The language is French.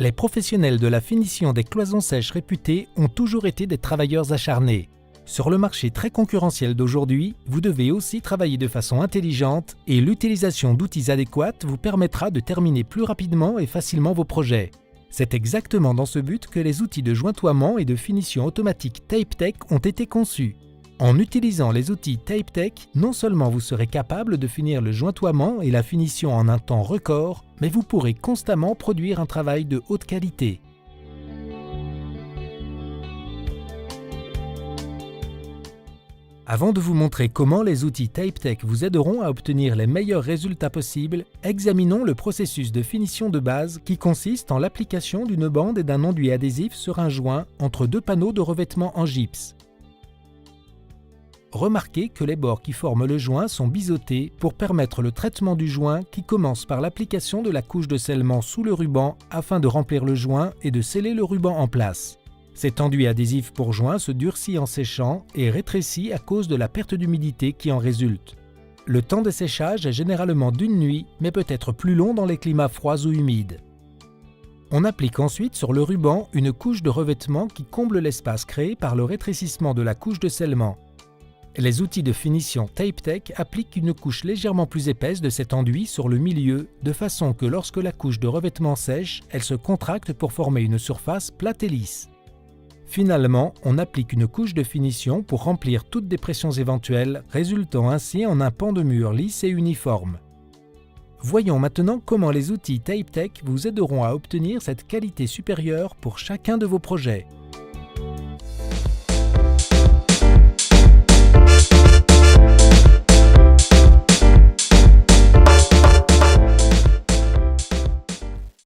Les professionnels de la finition des cloisons sèches réputés ont toujours été des travailleurs acharnés. Sur le marché très concurrentiel d'aujourd'hui, vous devez aussi travailler de façon intelligente et l'utilisation d'outils adéquats vous permettra de terminer plus rapidement et facilement vos projets. C'est exactement dans ce but que les outils de jointoiement et de finition automatique TapeTech ont été conçus. En utilisant les outils TapeTech, non seulement vous serez capable de finir le jointoiement et la finition en un temps record, mais vous pourrez constamment produire un travail de haute qualité. Avant de vous montrer comment les outils TapeTech vous aideront à obtenir les meilleurs résultats possibles, examinons le processus de finition de base qui consiste en l'application d'une bande et d'un enduit adhésif sur un joint entre deux panneaux de revêtement en gypse. Remarquez que les bords qui forment le joint sont biseautés pour permettre le traitement du joint qui commence par l'application de la couche de scellement sous le ruban afin de remplir le joint et de sceller le ruban en place. Cet enduit adhésif pour joint se durcit en séchant et rétrécit à cause de la perte d'humidité qui en résulte. Le temps de séchage est généralement d'une nuit, mais peut être plus long dans les climats froids ou humides. On applique ensuite sur le ruban une couche de revêtement qui comble l'espace créé par le rétrécissement de la couche de scellement. Les outils de finition TapeTech appliquent une couche légèrement plus épaisse de cet enduit sur le milieu, de façon que lorsque la couche de revêtement sèche, elle se contracte pour former une surface plate et lisse. Finalement, on applique une couche de finition pour remplir toutes dépressions éventuelles, résultant ainsi en un pan de mur lisse et uniforme. Voyons maintenant comment les outils TapeTech vous aideront à obtenir cette qualité supérieure pour chacun de vos projets.